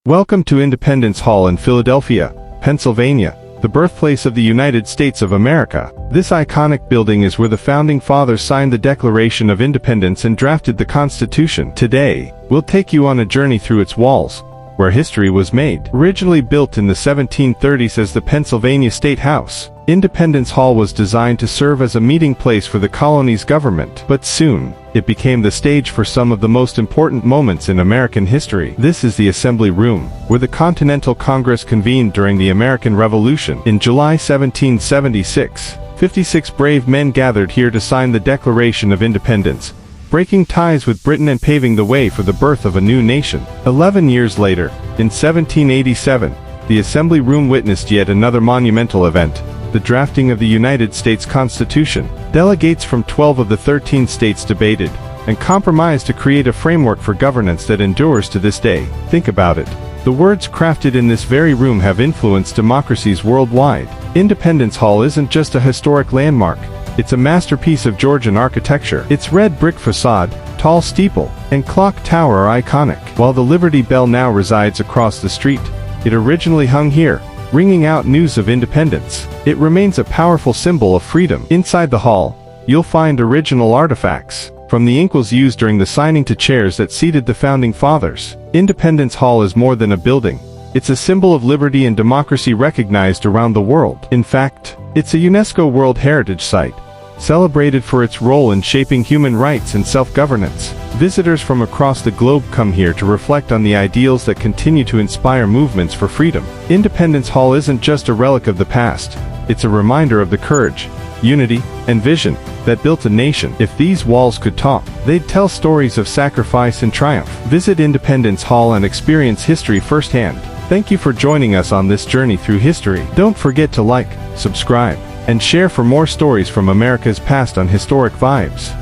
Welcome to Independence Hall in Philadelphia, Pennsylvania, the birthplace of the United States of America. This iconic building is where the Founding Fathers signed the Declaration of Independence and drafted the Constitution. Today, we'll take you on a journey through its walls, where history was made. Originally built in the 1730s as the Pennsylvania State House, Independence Hall was designed to serve as a meeting place for the colony's government. But soon, it became the stage for some of the most important moments in American history. This is the Assembly Room, where the Continental Congress convened during the American Revolution. In July 1776, 56 brave men gathered here to sign the Declaration of Independence, breaking ties with Britain and paving the way for the birth of a new nation. 11 years later, in 1787, the Assembly Room witnessed yet another monumental event, the drafting of the United States Constitution. Delegates from 12 of the 13 states debated and compromised to create a framework for governance that endures to this day. Think about it. The words crafted in this very room have influenced democracies worldwide. Independence Hall isn't just a historic landmark, it's a masterpiece of Georgian architecture. Its red brick facade, tall steeple, and clock tower are iconic. While the Liberty Bell now resides across the street, it originally hung here, ringing out news of independence. It remains a powerful symbol of freedom. Inside the hall, you'll find original artifacts, from the inkwells used during the signing to chairs that seated the Founding Fathers. Independence Hall is more than a building. It's a symbol of liberty and democracy recognized around the world. In fact, it's a UNESCO World Heritage Site, celebrated for its role in shaping human rights and self-governance. Visitors from across the globe come here to reflect on the ideals that continue to inspire movements for freedom. Independence Hall isn't just a relic of the past, it's a reminder of the courage, unity, and vision that built a nation. If these walls could talk, they'd tell stories of sacrifice and triumph. Visit Independence Hall and experience history firsthand. Thank you for joining us on this journey through history. Don't forget to like, subscribe, and share for more stories from America's past on Historic Vibes.